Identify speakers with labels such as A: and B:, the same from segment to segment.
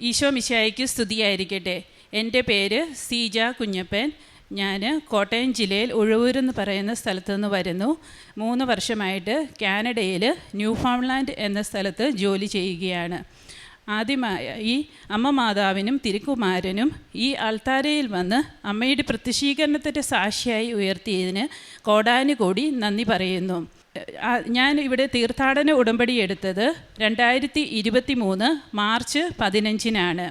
A: ഈശോ മിശിഹായ്ക്ക് സ്തുതിയായിരിക്കട്ടെ. എൻ്റെ പേര് സീജ കുഞ്ഞപ്പൻ. ഞാൻ കോട്ടയം ജില്ലയിൽ ഉഴവൂർ എന്ന് പറയുന്ന സ്ഥലത്ത് നിന്ന് വരുന്നു. 3 വർഷമായിട്ട് കാനഡയിൽ ന്യൂഫൗണ്ട്ലാൻഡ് എന്ന സ്ഥലത്ത് ജോലി ചെയ്യുകയാണ്. ആദ്യമായി ഈ അമ്മ മാതാവിനും തിരുക്കുമാരനും ഈ അൾത്താരയിൽ വന്ന് അമ്മയുടെ പ്രത്യക്ഷീകരണത്തിൻ്റെ സാക്ഷിയായി ഉയർത്തിയതിന് കോടാനുകോടി നന്ദി പറയുന്നു. ഞാൻ ഇവിടെ തീർത്ഥാടന ഉടമ്പടി എടുത്തത് 2023 മാർച്ച് 15-നാണ്.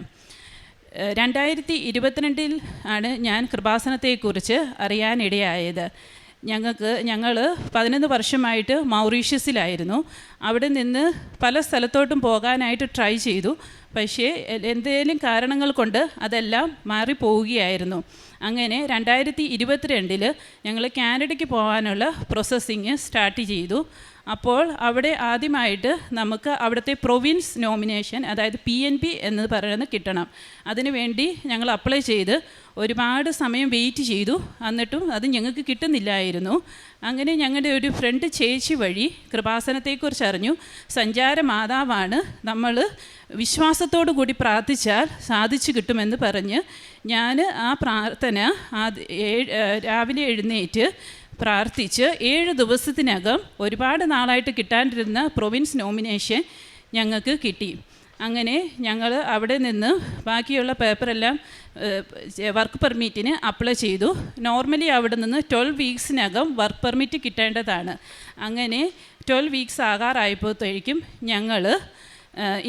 A: 2022 ആണ് ഞാൻ കൃപാസനത്തെക്കുറിച്ച് അറിയാനിടയായത്. ഞങ്ങൾ 11 വർഷമായിട്ട് മൗറീഷ്യസിലായിരുന്നു. അവിടെ നിന്ന് പല സ്ഥലത്തോട്ടും പോകാനായിട്ട് ട്രൈ ചെയ്തു. പക്ഷേ എന്തെങ്കിലും കാരണങ്ങൾ കൊണ്ട് അതെല്ലാം മാറിപ്പോവുകയായിരുന്നു. അങ്ങനെ 2022 ഞങ്ങൾ കാനഡയ്ക്ക് പോകാനുള്ള പ്രോസസ്സിങ് സ്റ്റാർട്ട് ചെയ്തു. അപ്പോൾ അവിടെ ആദ്യമായിട്ട് നമുക്ക് അവിടുത്തെ പ്രൊവിൻസ് നോമിനേഷൻ, അതായത് PNP എന്ന് പറയുന്നത് കിട്ടണം. അതിനുവേണ്ടി ഞങ്ങൾ അപ്ലൈ ചെയ്ത് ഒരുപാട് സമയം വെയിറ്റ് ചെയ്തു. എന്നിട്ടും അത് ഞങ്ങൾക്ക് കിട്ടുന്നില്ലായിരുന്നു. അങ്ങനെ ഞങ്ങളുടെ ഒരു ഫ്രണ്ട് ചേച്ചി വഴി കൃപാസനത്തെക്കുറിച്ച് അറിഞ്ഞു. സഞ്ചാര മാതാവാണ്, നമ്മൾ വിശ്വാസത്തോടു കൂടി പ്രാർത്ഥിച്ചാൽ സാധിച്ചു കിട്ടുമെന്ന് പറഞ്ഞ് ഞാൻ ആ പ്രാർത്ഥന രാവിലെ എഴുന്നേറ്റ് പ്രാർത്ഥിച്ച് 7 ദിവസത്തിനകം ഒരുപാട് നാളായിട്ട് കിട്ടാണ്ടിരുന്ന പ്രൊവിൻസ് നോമിനേഷൻ ഞങ്ങൾക്ക് കിട്ടി. അങ്ങനെ ഞങ്ങൾ അവിടെ നിന്ന് ബാക്കിയുള്ള പേപ്പറെല്ലാം വർക്ക് പെർമിറ്റിന് അപ്ലൈ ചെയ്തു. നോർമലി അവിടെ നിന്ന് 12 വീക്സിനകം വർക്ക് പെർമിറ്റ് കിട്ടേണ്ടതാണ്. അങ്ങനെ 12 വീക്സ് ആകാറായപ്പോഴത്തേക്കും ഞങ്ങൾ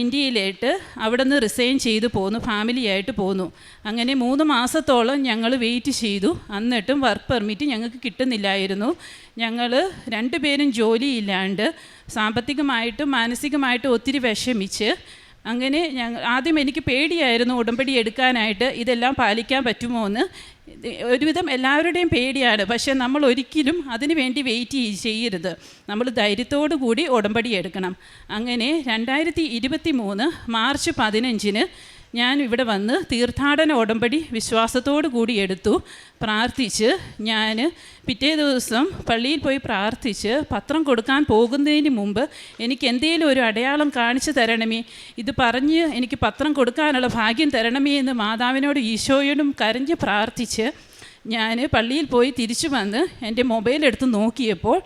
A: ഇന്ത്യയിലേക്ക് അവിടെ നിന്ന് റിസൈൻ ചെയ്തു പോന്നു, ഫാമിലിയായിട്ട് പോന്നു. അങ്ങനെ 3 മാസത്തോളം ഞങ്ങൾ വെയിറ്റ് ചെയ്തു. എന്നിട്ടും വർക്ക് പെർമിറ്റ് ഞങ്ങൾക്ക് കിട്ടുന്നില്ലായിരുന്നു. ഞങ്ങൾ 2 പേരും ജോലിയില്ലാണ്ട് സാമ്പത്തികമായിട്ടും മാനസികമായിട്ടും ഒത്തിരി വിഷമിച്ച് അങ്ങനെ ആദ്യം എനിക്ക് പേടിയായിരുന്നു ഉടമ്പടി എടുക്കാനായിട്ട്. ഇതെല്ലാം പാലിക്കാൻ പറ്റുമോ എന്ന് ഒരുവിധം എല്ലാവരുടെയും പേടിയാണ്. പക്ഷേ നമ്മൾ ഒരിക്കലും അതിന് വേണ്ടി വെയിറ്റ് ചെയ്യരുത്. നമ്മൾ ധൈര്യത്തോടു കൂടി ഉടമ്പടി എടുക്കണം. അങ്ങനെ 2023 മാർച്ച് 15-ന് ഞാൻ ഇവിടെ വന്ന് തീർത്ഥാടന ഉടമ്പടി വിശ്വാസത്തോടു കൂടി എടുത്തു. പ്രാർത്ഥിച്ച് ഞാൻ പിറ്റേ ദിവസം പള്ളിയിൽ പോയി പ്രാർത്ഥിച്ച് പത്രം കൊടുക്കാൻ പോകുന്നതിന് മുമ്പ് എനിക്ക് എന്തെങ്കിലും ഒരു അടയാളം കാണിച്ചു തരണമേ, ഇത് പറഞ്ഞ് എനിക്ക് പത്രം കൊടുക്കാനുള്ള ഭാഗ്യം തരണമേ എന്ന് മാതാവിനോട് ഈശോയോടും കരഞ്ഞ് പ്രാർത്ഥിച്ച് ഞാൻ പള്ളിയിൽ പോയി തിരിച്ചു വന്ന് എൻ്റെ മൊബൈൽ എടുത്ത് നോക്കിയപ്പോൾ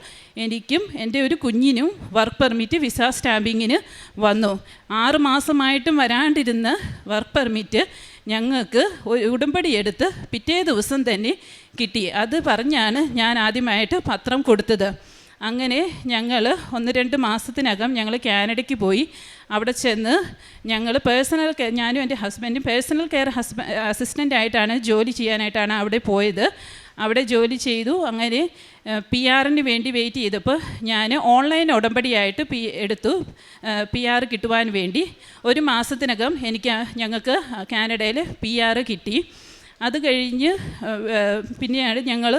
A: എനിക്കും എൻ്റെ ഒരു കുഞ്ഞിനും വർക്ക് പെർമിറ്റ് വിസ സ്റ്റാമ്പിങ്ങിന് വന്നു. 6 മാസമായിട്ടും വരാണ്ടിരുന്ന വർക്ക് പെർമിറ്റ് ഞങ്ങൾക്ക് ഉടമ്പടി എടുത്ത് പിറ്റേ ദിവസം തന്നെ കിട്ടി. അത് പറഞ്ഞാണ് ഞാൻ ആദ്യമായിട്ട് പത്രം കൊടുത്തത്. അങ്ങനെ ഞങ്ങൾ 1-2 മാസത്തിനകം ഞങ്ങൾ കാനഡയ്ക്ക് പോയി. അവിടെ ചെന്ന് ഞങ്ങൾ പേഴ്സണൽ കെയർ, ഞാനും എൻ്റെ ഹസ്ബൻഡും പേഴ്സണൽ കെയർ അസിസ്റ്റൻ്റായിട്ടാണ് ജോലി ചെയ്യാനായിട്ടാണ് അവിടെ പോയത്. അവിടെ ജോലി ചെയ്തു. അങ്ങനെ PR-ന് വേണ്ടി വെയിറ്റ് ചെയ്തപ്പോൾ ഞാൻ ഓൺലൈൻ ഉടമ്പടിയായിട്ട് എടുത്തു. PR കിട്ടുവാൻ വേണ്ടി 1 മാസത്തിനകം ഞങ്ങൾക്ക് കാനഡയിൽ PR കിട്ടി. അത് കഴിഞ്ഞ് പിന്നെയാണ് ഞങ്ങൾ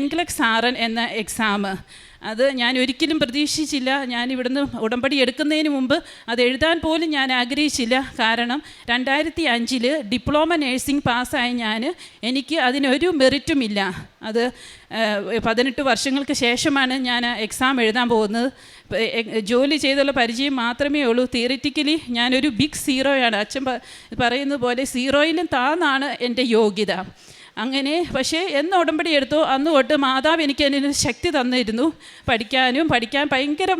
A: NCLEX RN എന്ന എക്സാം. അത് ഞാൻ ഒരിക്കലും പ്രതീക്ഷിച്ചില്ല. ഞാൻ ഇവിടുന്ന് ഉടമ്പടി എടുക്കുന്നതിന് മുമ്പ് അത് എഴുതാൻ പോലും ഞാൻ ആഗ്രഹിച്ചില്ല. കാരണം 2005 ഡിപ്ലോമ നേഴ്സിംഗ് പാസ്സായ എനിക്ക് അതിനൊരു മെറിറ്റുമില്ല. അത് 18 വർഷങ്ങൾക്ക് ശേഷമാണ് ഞാൻ എക്സാം എഴുതാൻ പോകുന്നത്. ജോലി ചെയ്തുള്ള പരിചയം മാത്രമേ ഉള്ളൂ. തിയറിറ്റിക്കലി ഞാനൊരു ബിഗ് സീറോയാണ്. അച്ഛൻ പറയുന്നത് പോലെ സീറോയിലും താന്നാണ് എൻ്റെ യോഗ്യത. അങ്ങനെ പക്ഷേ എന്ന് ഉടമ്പടി എടുത്തോ അന്ന് തൊട്ട് മാതാവ് എനിക്ക് അതിന് ശക്തി തന്നിരുന്നു. പഠിക്കാൻ ഭയങ്കര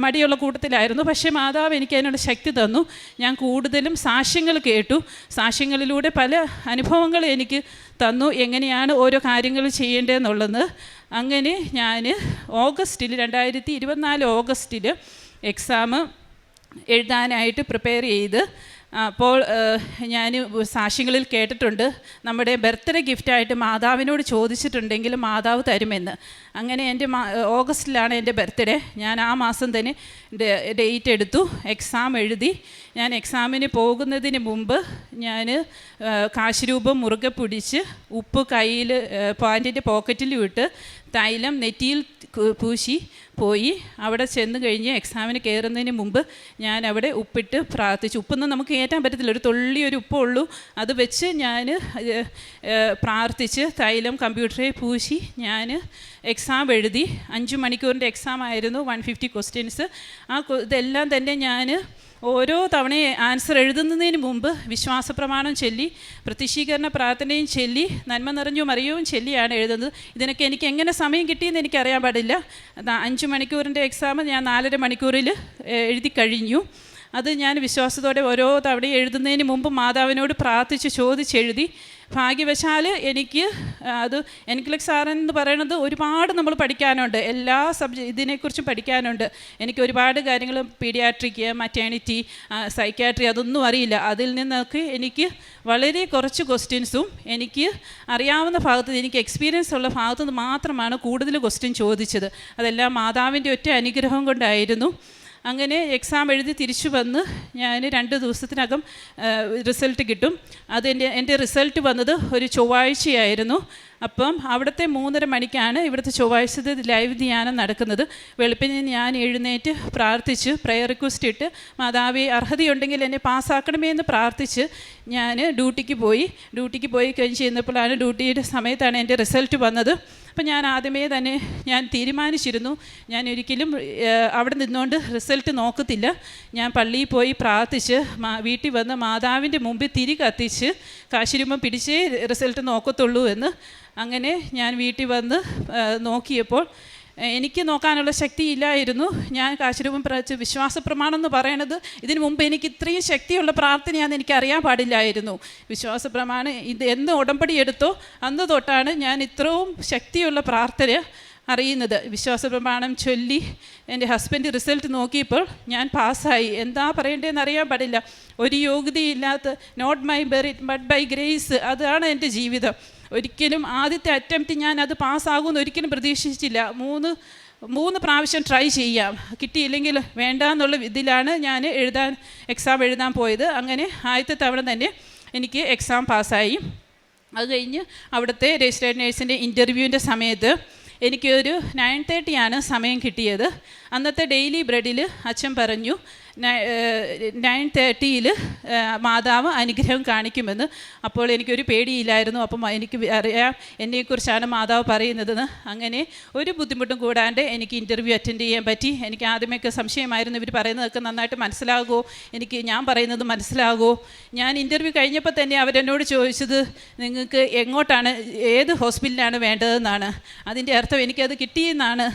A: മടിയുള്ള കൂട്ടത്തിലായിരുന്നു. പക്ഷേ മാതാവ് എനിക്ക് അതിനുള്ള ശക്തി തന്നു. ഞാൻ കൂടുതലും സാക്ഷ്യങ്ങൾ കേട്ടു. സാക്ഷ്യങ്ങളിലൂടെ പല അനുഭവങ്ങൾ എനിക്ക് തന്നു, എങ്ങനെയാണ് ഓരോ കാര്യങ്ങൾ ചെയ്യേണ്ടതെന്നുള്ളത്. അങ്ങനെ ഞാൻ 2024 ഓഗസ്റ്റിൽ എക്സാം എഴുതാനായിട്ട് പ്രിപ്പയർ ചെയ്ത്. അപ്പോൾ ഞാൻ സാക്ഷ്യങ്ങളിൽ കേട്ടിട്ടുണ്ട്, നമ്മുടെ ബർത്ത്ഡേ ഗിഫ്റ്റായിട്ട് മാതാവിനോട് ചോദിച്ചിട്ടുണ്ടെങ്കിൽ മാതാവ് തരുമെന്ന്. അങ്ങനെ എൻ്റെ ഓഗസ്റ്റിലാണ് എൻ്റെ ബർത്ത്ഡേ. ഞാൻ ആ മാസം തന്നെ ഡേറ്റ് എടുത്തു, എക്സാം എഴുതി. ഞാൻ എക്സാമിന് പോകുന്നതിന് മുമ്പ് ഞാൻ കാശുരൂപം മുറുകെ പിടിച്ച് ഉപ്പ് കയ്യിൽ പാൻറ്റിൻ്റെ പോക്കറ്റിൽ ഇട്ട് തൈലം നെറ്റിയിൽ പൂശി പോയി. അവിടെ ചെന്ന് കഴിഞ്ഞ് എക്സാമിന് കയറുന്നതിന് മുമ്പ് ഞാൻ അവിടെ ഉപ്പിട്ട് പ്രാർത്ഥിച്ചു. ഉപ്പൊന്നും നമുക്ക് കയറ്റാൻ പറ്റത്തില്ല, ഒരു തുള്ളി ഒരു ഉപ്പുള്ളൂ. അത് വെച്ച് ഞാൻ പ്രാർത്ഥിച്ച് തൈലം കമ്പ്യൂട്ടറിൽ പൂശി ഞാൻ എക്സാം എഴുതി. 5 മണിക്കൂറിൻ്റെ എക്സാം ആയിരുന്നു, 150 ക്വസ്റ്റ്യൻസ്. ഇതെല്ലാം തന്നെ ഞാൻ ഓരോ തവണയും ആൻസർ എഴുതുന്നതിന് മുമ്പ് വിശ്വാസ പ്രമാണം ചൊല്ലി പ്രത്യക്ഷീകരണ പ്രാർത്ഥനയും ചൊല്ലി നന്മ നിറഞ്ഞു മറിയവും ചൊല്ലിയാണ് എഴുതുന്നത്. ഇതിനൊക്കെ എനിക്ക് എങ്ങനെ സമയം കിട്ടിയെന്ന് എനിക്കറിയാൻ പാടില്ല. 5 മണിക്കൂറിൻ്റെ എക്സാം ഞാൻ 4.5 മണിക്കൂറിൽ എഴുതി കഴിഞ്ഞു. അത് ഞാൻ വിശ്വാസത്തോടെ ഓരോ തവണയും എഴുതുന്നതിന് മുമ്പ് മാതാവിനോട് പ്രാർത്ഥിച്ച് ചോദിച്ചെഴുതി. ഭാഗ്യവശാൽ എനിക്ക് അത് എൻക്ലക്സ് എന്ന് പറയുന്നത് ഒരുപാട് നമ്മൾ പഠിക്കാനുണ്ട്, എല്ലാ ഇതിനെക്കുറിച്ചും പഠിക്കാനുണ്ട്. എനിക്ക് ഒരുപാട് കാര്യങ്ങൾ പീഡിയാട്രിക്, മറ്റേണിറ്റി, സൈക്യാട്രി അതൊന്നും അറിയില്ല. അതിൽ നിന്നൊക്കെ എനിക്ക് വളരെ കുറച്ച് ക്വസ്റ്റ്യൻസും എനിക്ക് അറിയാവുന്ന ഭാഗത്ത് എനിക്ക് എക്സ്പീരിയൻസ് ഉള്ള ഭാഗത്തു നിന്ന് മാത്രമാണ് കൂടുതൽ ക്വസ്റ്റ്യൻ ചോദിച്ചത്. അതെല്ലാം മാതാവിൻ്റെ ഒറ്റ അനുഗ്രഹം കൊണ്ടായിരുന്നു. അങ്ങനെ എക്സാം എഴുതി തിരിച്ചു വന്ന് ഞാൻ 2 ദിവസത്തിനകം റിസൾട്ട് കിട്ടും. എൻ്റെ റിസൾട്ട് വന്നത് ഒരു ചൊവ്വാഴ്ചയായിരുന്നു. അപ്പം അവിടുത്തെ 3:30 മണിക്കാണ് ഇവിടുത്തെ ചൊവ്വാഴ്ചത്തെ ലൈവ് ധ്യാനം നടക്കുന്നത്. വെളുപ്പിന് ഞാൻ എഴുന്നേറ്റ് പ്രാർത്ഥിച്ച് പ്രയർ റിക്വസ്റ്റ് ഇട്ട് മാതാവേ അർഹതയുണ്ടെങ്കിൽ എന്നെ പാസ്സാക്കണമേ എന്ന് പ്രാർത്ഥിച്ച് ഞാൻ ഡ്യൂട്ടിക്ക് പോയി കഴിഞ്ഞ് ചെയ്യുന്നപ്പോഴാണ് ഡ്യൂട്ടിയുടെ സമയത്താണ് എൻ്റെ റിസൾട്ട് വന്നത്. അപ്പം ഞാൻ ആദ്യമേ തന്നെ ഞാൻ തീരുമാനിച്ചിരുന്നു, ഞാൻ ഒരിക്കലും അവിടെ നിന്നുകൊണ്ട് റിസൾട്ട് നോക്കത്തില്ല. ഞാൻ പള്ളിയിൽ പോയി പ്രാർത്ഥിച്ച് വീട്ടിൽ വന്ന് മാതാവിൻ്റെ മുമ്പിൽ തിരി കത്തിച്ച് കാശിരുമ്പം പിടിച്ചേ റിസൾട്ട് നോക്കത്തുള്ളൂ എന്ന്. അങ്ങനെ ഞാൻ വീട്ടിൽ വന്ന് നോക്കിയപ്പോൾ എനിക്ക് നോക്കാനുള്ള ശക്തി ഇല്ലായിരുന്നു. ഞാൻ കാശിരൂപം വിശ്വാസ പ്രമാണം എന്ന് പറയണത് ഇതിനു മുമ്പ് എനിക്ക് ഇത്രയും ശക്തിയുള്ള പ്രാർത്ഥനയാണെന്ന് എനിക്ക് അറിയാൻ പാടില്ലായിരുന്നു. വിശ്വാസ പ്രമാണം ഇത് എന്ന് ഉടമ്പടി എടുത്തോ അന്ന് തൊട്ടാണ് ഞാൻ ഇത്രയും ശക്തിയുള്ള പ്രാർത്ഥന അറിയുന്നത്. വിശ്വാസ പ്രമാണം ചൊല്ലി എൻ്റെ ഹസ്ബൻഡ് റിസൾട്ട് നോക്കിയപ്പോൾ ഞാൻ പാസ്സായി. എന്താ പറയേണ്ടതെന്ന് അറിയാൻ പാടില്ല. ഒരു യോഗ്യതയില്ലാത്ത not my merit but by grace, അതാണ് എൻ്റെ ജീവിതം. ഒരിക്കലും ആദ്യത്തെ അറ്റംപ്റ്റ് ഞാൻ അത് പാസ്സാകുമെന്ന് ഒരിക്കലും പ്രതീക്ഷിച്ചില്ല. 3 പ്രാവശ്യം ട്രൈ ചെയ്യാം, കിട്ടിയില്ലെങ്കിൽ വേണ്ട എന്നുള്ള ഇതിലാണ് ഞാൻ എക്സാം എഴുതാൻ പോയത്. അങ്ങനെ ആദ്യത്തെ തവണ തന്നെ എനിക്ക് എക്സാം പാസ്സായി. അത് കഴിഞ്ഞ് അവിടുത്തെ രജിസ്റ്റേർഡ് നേഴ്സിൻ്റെ ഇൻ്റർവ്യൂവിൻ്റെ സമയത്ത് എനിക്കൊരു 9:30 സമയം കിട്ടിയത്. അന്നത്തെ ഡെയിലി ബ്രെഡിൽ അച്ഛൻ പറഞ്ഞു 9:30 മാതാവ് അനുഗ്രഹം കാണിക്കുമെന്ന്. അപ്പോൾ എനിക്കൊരു പേടിയില്ലായിരുന്നു. അപ്പം എനിക്ക് അറിയാം എന്നെക്കുറിച്ചാണ് മാതാവ് പറയുന്നതെന്ന്. അങ്ങനെ ഒരു ബുദ്ധിമുട്ടും കൂടാണ്ട് എനിക്ക് ഇൻ്റർവ്യൂ അറ്റൻഡ് ചെയ്യാൻ പറ്റി. എനിക്ക് ആദ്യമൊക്കെ സംശയമായിരുന്നു, ഇവർ പറയുന്നതൊക്കെ നന്നായിട്ട് മനസ്സിലാകുമോ, ഞാൻ പറയുന്നത് മനസ്സിലാകുമോ. ഞാൻ ഇൻ്റർവ്യൂ കഴിഞ്ഞപ്പോൾ തന്നെ അവരെന്നോട് ചോദിച്ചത് നിങ്ങൾക്ക് എങ്ങോട്ടാണ്, ഏത് ഹോസ്പിറ്റലിലാണ് വേണ്ടതെന്നാണ്. അതിൻ്റെ അർത്ഥം എനിക്കത് കിട്ടിയെന്നാണ്.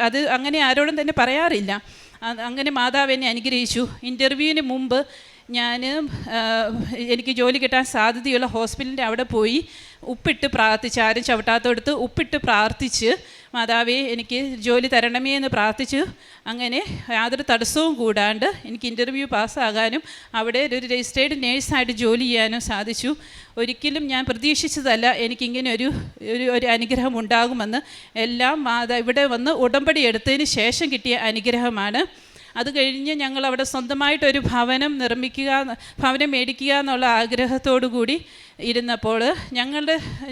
A: അത് അങ്ങനെ ആരോടും തന്നെ പറയാറില്ല. അങ്ങനെ മാതാവ് എന്നെ അനുഗ്രഹിച്ചു. ഇൻ്റർവ്യൂവിന് മുമ്പ് എനിക്ക് ജോലി കിട്ടാൻ സാധ്യതയുള്ള ഹോസ്പിറ്റലിൻ്റെ അവിടെ പോയി ഉപ്പിട്ട് പ്രാർത്ഥിച്ച്, ആരും ചവിട്ടാത്തടുത്ത് ഉപ്പിട്ട് പ്രാർത്ഥിച്ച് മാതാവേ എനിക്ക് ജോലി തരണമേ എന്ന് പ്രാർത്ഥിച്ചു. അങ്ങനെ യാതൊരു തടസ്സവും കൂടാണ്ട് എനിക്ക് ഇൻ്റർവ്യൂ പാസ്സാകാനും അവിടെ ഒരു രജിസ്റ്റേർഡ് നേഴ്സായിട്ട് ജോലി ചെയ്യാനും സാധിച്ചു. ഒരിക്കലും ഞാൻ പ്രതീക്ഷിച്ചതല്ല എനിക്കിങ്ങനെ ഒരു അനുഗ്രഹം ഉണ്ടാകുമെന്ന്. എല്ലാം ഇവിടെ വന്ന് ഉടമ്പടി എടുത്തതിന് ശേഷം കിട്ടിയ അനുഗ്രഹമാണ്. അത് കഴിഞ്ഞ് ഞങ്ങൾ അവിടെ സ്വന്തമായിട്ടൊരു ഭവനം മേടിക്കുക എന്നുള്ള ആഗ്രഹത്തോടു കൂടി ഇരുന്നപ്പോൾ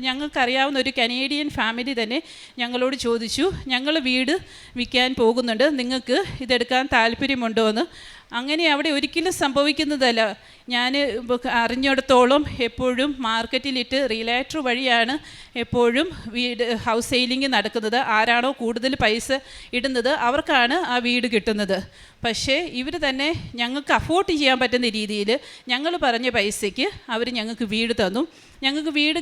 A: ഞങ്ങൾക്കറിയാവുന്ന ഒരു കനേഡിയൻ ഫാമിലി തന്നെ ഞങ്ങളോട് ചോദിച്ചു, ഞങ്ങൾ വീട് വിൽക്കാൻ പോകുന്നുണ്ട്, നിങ്ങൾക്ക് ഇതെടുക്കാൻ താല്പര്യമുണ്ടോ എന്ന്. അങ്ങനെ അവിടെ ഒരിക്കലും സംഭവിക്കുന്നതല്ല. ഞാൻ അറിഞ്ഞിടത്തോളം എപ്പോഴും മാർക്കറ്റിലിട്ട് റിയലാറ്റർ വഴിയാണ് എപ്പോഴും ഹൗസ് സെയിലിംഗ് നടക്കുന്നത്. ആരാണോ കൂടുതൽ പൈസ ഇടുന്നത് അവർക്കാണ് ആ വീട് കിട്ടുന്നത്. പക്ഷേ ഇവർ തന്നെ ഞങ്ങൾക്ക് അഫോർഡ് ചെയ്യാൻ പറ്റുന്ന രീതിയിൽ ഞങ്ങൾ പറഞ്ഞ പൈസയ്ക്ക് അവർ ഞങ്ങൾക്ക് വീട് തന്നു. ഞങ്ങൾക്ക് വീട്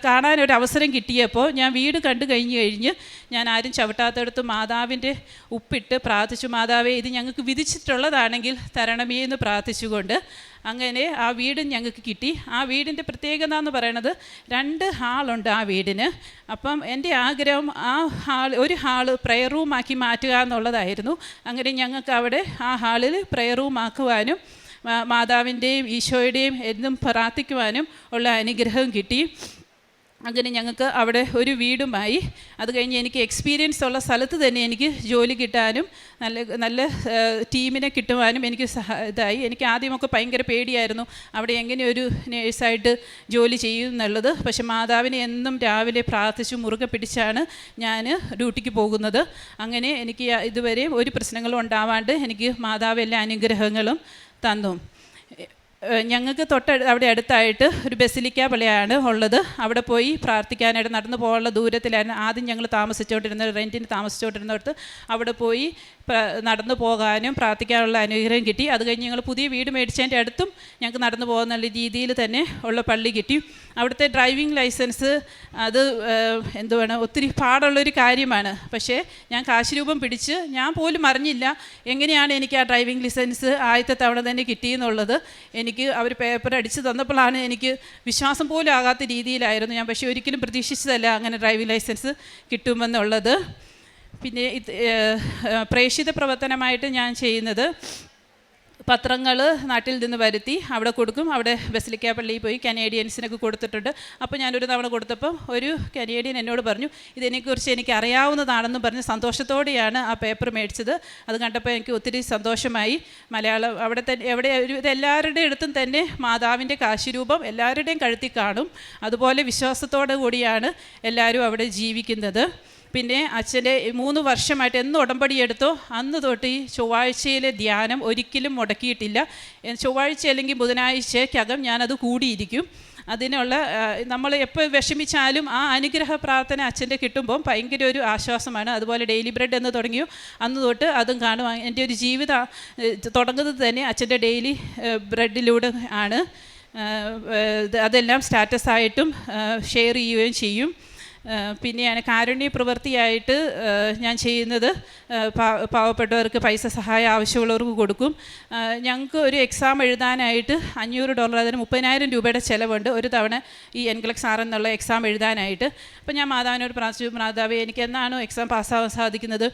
A: കാണാനൊരു അവസരം കിട്ടിയപ്പോൾ ഞാൻ വീട് കണ്ടു കഴിഞ്ഞ് ഞാൻ ആരും ചവിട്ടാത്തടുത്ത് മാതാവിൻ്റെ ഉപ്പിട്ട് പ്രാർത്ഥിച്ചു, മാതാവേ ഇത് ഞങ്ങൾക്ക് വിധിച്ചിട്ടുള്ളതാണെങ്കിൽ തരണമേ എന്ന് പ്രാർത്ഥിച്ചുകൊണ്ട് അങ്ങനെ ആ വീട് ഞങ്ങൾക്ക് കിട്ടി. ആ വീടിൻ്റെ പ്രത്യേകത എന്ന് പറയുന്നത് 2 ഹാളുണ്ട് ആ വീടിന്. അപ്പം എൻ്റെ ആഗ്രഹം ഒരു ഹാള് പ്രെയർ റൂമാക്കി മാറ്റുക എന്നുള്ളതായിരുന്നു. അങ്ങനെ ഞങ്ങൾക്ക് അവിടെ ആ ഹാളിൽ പ്രെയർ റൂമാക്കുവാനും മാതാവിൻ്റെയും ഈശോയുടെയും എന്നും പ്രാർത്ഥിക്കുവാനും ഉള്ള അനുഗ്രഹം കിട്ടി. അങ്ങനെ ഞങ്ങൾക്ക് അവിടെ ഒരു വീടുമായി. അത് കഴിഞ്ഞ് എനിക്ക് എക്സ്പീരിയൻസ് ഉള്ള സ്ഥലത്ത് തന്നെ എനിക്ക് ജോലി കിട്ടാനും നല്ല ടീമിനെ കിട്ടുവാനും എനിക്ക് ഇതായി. എനിക്ക് ആദ്യമൊക്കെ ഭയങ്കര പേടിയായിരുന്നു അവിടെ എങ്ങനെ ഒരു നേഴ്സായിട്ട് ജോലി ചെയ്യും എന്നുള്ളത്. പക്ഷെ മാതാവിനെ എന്നും രാവിലെ പ്രാർത്ഥിച്ച് മുറുകെ പിടിച്ചാണ് ഞാൻ ഡ്യൂട്ടിക്ക് പോകുന്നത്. അങ്ങനെ എനിക്ക് ഇതുവരെ ഒരു പ്രശ്നങ്ങളും ഉണ്ടാവാണ്ട് എനിക്ക് മാതാവ് എല്ലാ അനുഗ്രഹങ്ങളും തന്നു. ഞങ്ങൾക്ക് അവിടെ അടുത്തായിട്ട് ഒരു ബസിലിക്ക പള്ളിയാണ് ഉള്ളത്. അവിടെ പോയി പ്രാർത്ഥിക്കാനായിട്ട് നടന്നു പോകാനുള്ള ദൂരത്തിലായിരുന്നു ആദ്യം ഞങ്ങൾ താമസിച്ചുകൊണ്ടിരുന്നത്. റെൻറ്റിന് താമസിച്ചുകൊണ്ടിരുന്നിടത്ത് അവിടെ പോയി നടന്നു പോകാനും പ്രാർത്ഥിക്കാനുള്ള അനുഗ്രഹം കിട്ടി. അത് കഴിഞ്ഞ് ഞങ്ങൾ പുതിയ വീട് മേടിച്ചതിൻ്റെ അടുത്തും ഞങ്ങൾക്ക് നടന്നു പോകുന്ന രീതിയിൽ തന്നെ ഉള്ള പള്ളി കിട്ടി. അവിടുത്തെ ഡ്രൈവിംഗ് ലൈസൻസ് അത് എന്തുവാണ് ഒത്തിരി പാടുള്ളൊരു കാര്യമാണ്. പക്ഷേ ഞാൻ കാശ് രൂപം പിടിച്ച് ഞാൻ പോലും അറിഞ്ഞില്ല എങ്ങനെയാണ് എനിക്ക് ആ ഡ്രൈവിംഗ് ലൈസൻസ് ആദ്യത്തെ തവണ തന്നെ കിട്ടിയെന്നുള്ളത്. എനിക്ക് അവർ പേപ്പർ അടിച്ച് തന്നപ്പോഴാണ് എനിക്ക് വിശ്വാസം പോലും ആകാത്ത രീതിയിലായിരുന്നു ഞാൻ. പക്ഷേ ഒരിക്കലും പ്രതീക്ഷിച്ചതല്ല അങ്ങനെ ഡ്രൈവിംഗ് ലൈസൻസ് കിട്ടുമെന്നുള്ളത്. പിന്നെ പ്രേക്ഷിത പ്രവർത്തനമായിട്ട് ഞാൻ ചെയ്യുന്നത് പത്രങ്ങൾ നാട്ടിൽ നിന്ന് വരുത്തി അവിടെ കൊടുക്കും. അവിടെ ബസിലിക്ക പള്ളിയിൽ പോയി കനേഡിയൻസിനൊക്കെ കൊടുത്തിട്ടുണ്ട്. അപ്പോൾ ഞാനൊരു തവണ കൊടുത്തപ്പോൾ ഒരു കനേഡിയൻ എന്നോട് പറഞ്ഞു ഇതിനെക്കുറിച്ച് എനിക്ക് അറിയാവുന്നതാണെന്നും പറഞ്ഞ് സന്തോഷത്തോടെയാണ് ആ പേപ്പർ മേടിച്ചത്. അത് കണ്ടപ്പോൾ എനിക്ക് ഒത്തിരി സന്തോഷമായി. മലയാളം അവിടെ തന്നെ എവിടെ എല്ലാവരുടെ അടുത്തും തന്നെ മാതാവിൻ്റെ കാശിരൂപം എല്ലാവരുടെയും കഴുത്തിൽ കാണും. അതുപോലെ വിശ്വാസത്തോടു കൂടിയാണ് എല്ലാവരും അവിടെ ജീവിക്കുന്നത്. പിന്നെ അച്ഛൻ്റെ 3 വർഷമായിട്ട് എന്ന് ഉടമ്പടിയെടുത്തോ അന്ന് തൊട്ട് ഈ ചൊവ്വാഴ്ചയിലെ ധ്യാനം ഒരിക്കലും മുടക്കിയിട്ടില്ല. ചൊവ്വാഴ്ച അല്ലെങ്കിൽ ബുധനാഴ്ചയ്ക്കകം ഞാനത് കൂടിയിരിക്കും. അതിനുള്ള നമ്മൾ എപ്പോൾ വിഷമിച്ചാലും ആ അനുഗ്രഹ പ്രാർത്ഥന അച്ഛൻ്റെ കിട്ടുമ്പം ഭയങ്കര ഒരു ആശ്വാസമാണ്. അതുപോലെ ഡെയിലി ബ്രെഡ് എന്ന് തുടങ്ങിയോ അന്ന് തൊട്ട് അതും കാണും. എൻ്റെ ഒരു ജീവിതം തുടങ്ങുന്നത് തന്നെ അച്ഛൻ്റെ ഡെയിലി ബ്രെഡിലൂടെ ആണ്. അതെല്ലാം സ്റ്റാറ്റസായിട്ടും ഷെയർ ചെയ്യുകയും ചെയ്യും. പിന്നെയാണ് കാരുണ്യ പ്രവൃത്തിയായിട്ട് ഞാൻ ചെയ്യുന്നത് പാവപ്പെട്ടവർക്ക് പൈസ സഹായം ആവശ്യമുള്ളവർക്ക് കൊടുക്കും. ഞങ്ങൾക്ക് ഒരു എക്സാം എഴുതാനായിട്ട് $500 അതിന് 30,000 രൂപയുടെ ചിലവുണ്ട് ഒരു തവണ ഈ NCLEX എന്നുള്ള എക്സാം എഴുതാനായിട്ട്. അപ്പോൾ ഞാൻ മാതാവിനോട് പ്രാർത്ഥിച്ചു, മാതാവേ എനിക്ക് എന്നാണോ എക്സാം പാസ്സാവാൻ സാധിക്കുന്നത്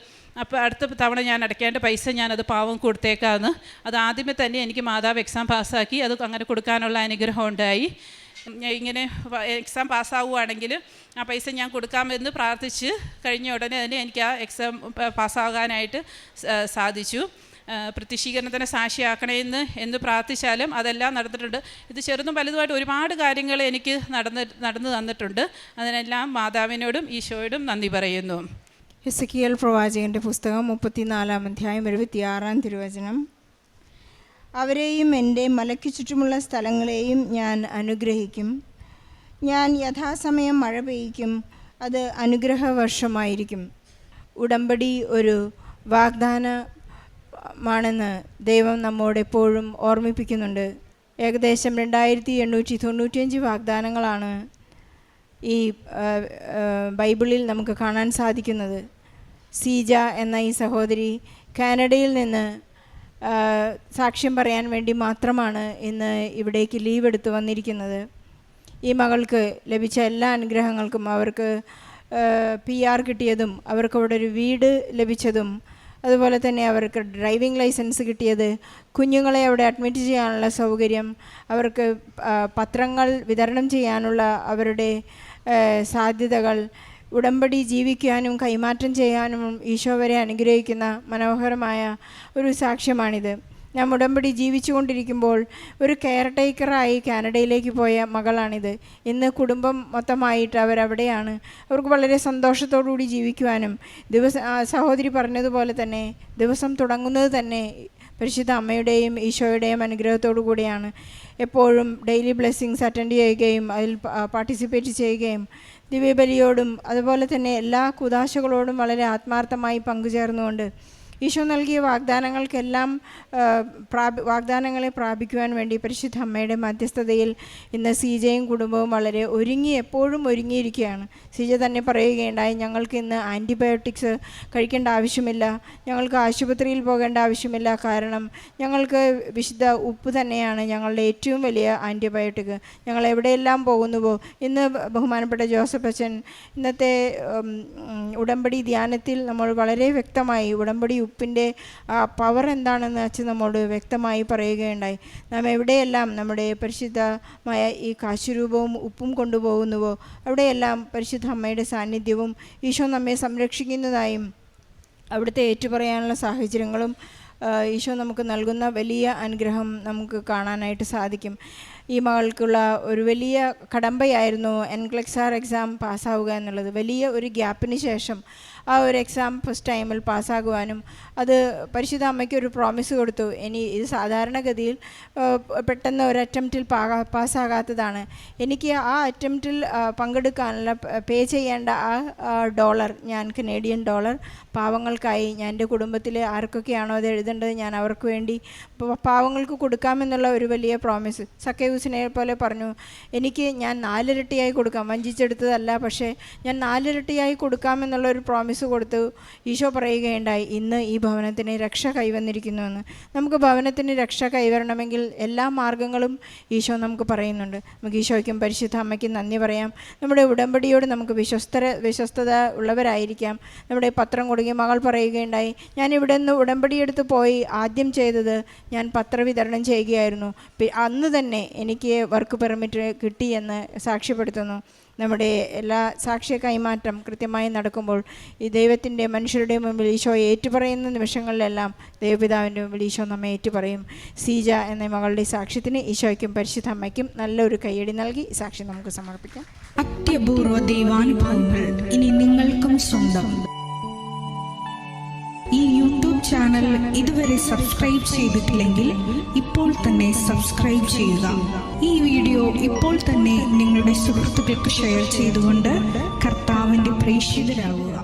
A: അപ്പോൾ അടുത്ത തവണ ഞാൻ അടയ്ക്കേണ്ട പൈസ ഞാനത് പാവം കൊടുത്തേക്കാമെന്ന്. അത് ആദ്യമേ തന്നെ എനിക്ക് മാതാവ് എക്സാം പാസ്സാക്കി അത് അങ്ങനെ കൊടുക്കാനുള്ള അനുഗ്രഹം ഉണ്ടായി. ഇങ്ങനെ എക്സാം പാസ്സാവുകയാണെങ്കിൽ ആ പൈസ ഞാൻ കൊടുക്കാമെന്ന് പ്രാർത്ഥിച്ച് കഴിഞ്ഞ ഉടനെ തന്നെ എനിക്ക് ആ എക്സാം പാസ്സാകാനായിട്ട് സാധിച്ചു. പ്രത്യക്ഷീകരണത്തിന് സാക്ഷിയാക്കണമെന്ന് എന്ന് പ്രാർത്ഥിച്ചാലും അതെല്ലാം നടന്നിട്ടുണ്ട്. ഇത് ചെറുതും വലുതുമായിട്ട് ഒരുപാട് കാര്യങ്ങൾ എനിക്ക് നടന്നു തന്നിട്ടുണ്ട്. അതിനെല്ലാം മാതാവിനോടും ഈശോയോടും നന്ദി പറയുന്നു.
B: എസെക്കിയേൽ പ്രവാചകൻ്റെ പുസ്തകം 34-ാം അധ്യായം 76-ാം തിരുവചനം. അവരെയും എൻ്റെ മലയ്ക്ക് ചുറ്റുമുള്ള സ്ഥലങ്ങളെയും ഞാൻ അനുഗ്രഹിക്കും. ഞാൻ യഥാസമയം മഴ പെയ്യിക്കും. അത് അനുഗ്രഹവർഷമായിരിക്കും. ഉടമ്പടി ഒരു വാഗ്ദാനമാണെന്ന് ദൈവം നമ്മോട് എപ്പോഴും ഓർമ്മിപ്പിക്കുന്നുണ്ട്. ഏകദേശം 2895 വാഗ്ദാനങ്ങളാണ് ഈ ബൈബിളിൽ നമുക്ക് കാണാൻ സാധിക്കുന്നത്. സീജ എന്ന ഈ സഹോദരി കാനഡയിൽ നിന്ന് സാക്ഷ്യം പറയാൻ വേണ്ടി മാത്രമാണ് ഇന്ന് ഇവിടേക്ക് ലീവ് എടുത്ത് വന്നിരിക്കുന്നത്. ഈ മകൾക്ക് ലഭിച്ച എല്ലാ അനുഗ്രഹങ്ങൾക്കും അവർക്ക് PR കിട്ടിയതും അവർക്ക് അവിടെ ഒരു വീട് ലഭിച്ചതും അതുപോലെ തന്നെ അവർക്ക് ഡ്രൈവിംഗ് ലൈസൻസ് കിട്ടിയത്, കുഞ്ഞുങ്ങളെ അവിടെ അഡ്മിറ്റ് ചെയ്യാനുള്ള സൗകര്യം, അവർക്ക് പത്രങ്ങൾ വിതരണം ചെയ്യാനുള്ള അവരുടെ സാധ്യതകൾ, ഉടമ്പടി ജീവിക്കാനും കൈമാറ്റം ചെയ്യാനും ഈശോ വരെ അനുഗ്രഹിക്കുന്ന മനോഹരമായ ഒരു സാക്ഷ്യമാണിത്. ഞാൻ ഉടമ്പടി ജീവിച്ചുകൊണ്ടിരിക്കുമ്പോൾ ഒരു കെയർ ടേക്കറായി കാനഡയിലേക്ക് പോയ മകളാണിത്. ഇന്ന് കുടുംബം മൊത്തമായിട്ട് അവരവിടെയാണ്. അവർക്ക് വളരെ സന്തോഷത്തോടുകൂടി ജീവിക്കുവാനും സഹോദരി പറഞ്ഞതുപോലെ തന്നെ ദിവസം തുടങ്ങുന്നത് തന്നെ പരിശുദ്ധ അമ്മയുടെയും ഈശോയുടെയും അനുഗ്രഹത്തോടു കൂടിയാണ്. എപ്പോഴും ഡെയിലി ബ്ലെസ്സിങ്സ് അറ്റൻഡ് ചെയ്യുകയും അതിൽ പാർട്ടിസിപ്പേറ്റ് ചെയ്യുകയും ദിവ്യബലിയോടും അതുപോലെ തന്നെ എല്ലാ കുദാശകളോടും വളരെ ആത്മാർത്ഥമായി പങ്കുചേർന്നുകൊണ്ട് ഈശോ നൽകിയ വാഗ്ദാനങ്ങൾക്കെല്ലാം വാഗ്ദാനങ്ങളെ പ്രാപിക്കുവാൻ വേണ്ടി പരിശുദ്ധ അമ്മയുടെ മധ്യസ്ഥതയിൽ ഇന്ന് സീജയും കുടുംബവും വളരെ എപ്പോഴും ഒരുങ്ങിയിരിക്കുകയാണ്. സീജ തന്നെ പറയുകയുണ്ടായി, ഞങ്ങൾക്ക് ഇന്ന് ആൻറ്റിബയോട്ടിക്സ് കഴിക്കേണ്ട ആവശ്യമില്ല, ഞങ്ങൾക്ക് ആശുപത്രിയിൽ പോകേണ്ട ആവശ്യമില്ല, കാരണം ഞങ്ങൾക്ക് വിശുദ്ധ ഉപ്പ് തന്നെയാണ് ഞങ്ങളുടെ ഏറ്റവും വലിയ ആൻറ്റിബയോട്ടിക്. ഞങ്ങൾ എവിടെയെല്ലാം പോകുന്നുവോ, ഇന്ന് ബഹുമാനപ്പെട്ട ജോസഫ് അച്ഛൻ ഇന്നത്തെ ഉടമ്പടി ധ്യാനത്തിൽ നമ്മൾ വളരെ വ്യക്തമായി ഉടമ്പടി ഉപ്പിൻ്റെ പവർ എന്താണെന്ന് അച്ഛൻ നമ്മോട് വ്യക്തമായി പറയുകയുണ്ടായി. നാം എവിടെയെല്ലാം നമ്മുടെ പരിശുദ്ധമായ ഈ കാശുരൂപവും ഉപ്പും കൊണ്ടുപോകുന്നുവോ അവിടെയെല്ലാം പരിശുദ്ധ അമ്മയുടെ സാന്നിധ്യവും ഈശോ നമ്മെ സംരക്ഷിക്കുന്നതായും അവിടുത്തെ ഏറ്റുപറയാനുള്ള സാഹചര്യങ്ങളും ഈശോ നമുക്ക് നൽകുന്ന വലിയ അനുഗ്രഹം നമുക്ക് കാണാനായിട്ട് സാധിക്കും. ഈ മകൾക്കുള്ള ഒരു വലിയ കടമ്പയായിരുന്നു NCLEX എക്സാം പാസ്സാവുക എന്നുള്ളത്. വലിയ ഒരു ഗ്യാപ്പിന് ശേഷം ആ ഒരു എക്സാം ഫസ്റ്റ് ടൈമിൽ പാസ്സാകുവാനും അത് പരിശുദ്ധ അമ്മയ്ക്ക് ഒരു പ്രോമിസ് കൊടുത്തു. ഇനി ഇത് സാധാരണഗതിയിൽ പെട്ടെന്ന് ഒരു അറ്റംപ്റ്റിൽ പാസ്സാകാത്തതാണ്. എനിക്ക് ആ അറ്റംപ്റ്റിൽ പങ്കെടുക്കാനുള്ള പേ ചെയ്യേണ്ട ആ ഡോളർ, ഞാൻ കനേഡിയൻ ഡോളർ പാവങ്ങൾക്കായി, ഞാൻ എൻ്റെ കുടുംബത്തിൽ ആർക്കൊക്കെയാണോ അത് എഴുതേണ്ടത് ഞാൻ അവർക്ക് വേണ്ടി പാവങ്ങൾക്ക് കൊടുക്കാമെന്നുള്ള ഒരു വലിയ പ്രോമിസ്. സക്കയൂസിനെ പോലെ പറഞ്ഞു, ഞാൻ 4 ഇരട്ടിയായി കൊടുക്കാം, വഞ്ചിച്ചെടുത്തതല്ല, പക്ഷേ ഞാൻ 4 ഇരട്ടിയായി കൊടുക്കാമെന്നുള്ള ഒരു പ്രോമിസ് കൊടുത്തു. ഈശോ പറയുകയുണ്ടായി, ഇന്ന് ഈ ഭവനത്തിന് രക്ഷ കൈവന്നിരിക്കുന്നുവെന്ന്. നമുക്ക് ഭവനത്തിന് രക്ഷ കൈവരണമെങ്കിൽ എല്ലാ മാർഗങ്ങളും ഈശോ നമുക്ക് പറയുന്നുണ്ട്. നമുക്ക് ഈശോയ്ക്കും പരിശുദ്ധ അമ്മയ്ക്കും നന്ദി പറയാം. നമ്മുടെ ഉടമ്പടിയോട് നമുക്ക് വിശ്വസ്തത ഉള്ളവരായിരിക്കാം. നമ്മുടെ പത്രം കൊടുക്കി മകൾ പറയുകയുണ്ടായി, ഞാൻ ഇവിടെ നിന്ന് ഉടമ്പടിയെടുത്ത് പോയി ആദ്യം ചെയ്തത് ഞാൻ പത്രവിതരണം ചെയ്യുകയായിരുന്നു. അന്ന് തന്നെ എനിക്ക് വർക്ക് പെർമിറ്റ് കിട്ടിയെന്ന് സാക്ഷ്യപ്പെടുത്തുന്നു. നമ്മുടെ എല്ലാ സാക്ഷ്യ കൈമാറ്റം കൃത്യമായി നടക്കുമ്പോൾ ഈ ദൈവത്തിൻ്റെ മനുഷ്യരുടെ മുമ്പിൽ ഈശോ ഏറ്റുപറയുന്ന നിമിഷങ്ങളിലെല്ലാം ദൈവപിതാവിൻ്റെ മുമ്പിൽ ഈശോ നമ്മെ ഏറ്റുപറയും. സീജ എന്ന മകളുടെ സാക്ഷ്യത്തിന് ഈശോയ്ക്കും പരിശുദ്ധ അമ്മയ്ക്കും നല്ലൊരു കയ്യടി നൽകി സാക്ഷ്യം നമുക്ക് സമർപ്പിക്കാം.
C: അത്യപൂർവ ദൈവാനുഭവങ്ങൾ ഇനി നിങ്ങൾക്കും സ്വന്തം. ഈ യൂട്യൂബ് ചാനൽ ഇതുവരെ സബ്സ്ക്രൈബ് ചെയ്തിട്ടില്ലെങ്കിൽ ഇപ്പോൾ തന്നെ സബ്സ്ക്രൈബ് ചെയ്യുക. ഈ വീഡിയോ ഇപ്പോൾ തന്നെ നിങ്ങളുടെ സുഹൃത്തുക്കൾക്ക് ഷെയർ ചെയ്തുകൊണ്ട് കർത്താവിൻ്റെ പ്രേക്ഷിതരാകുക.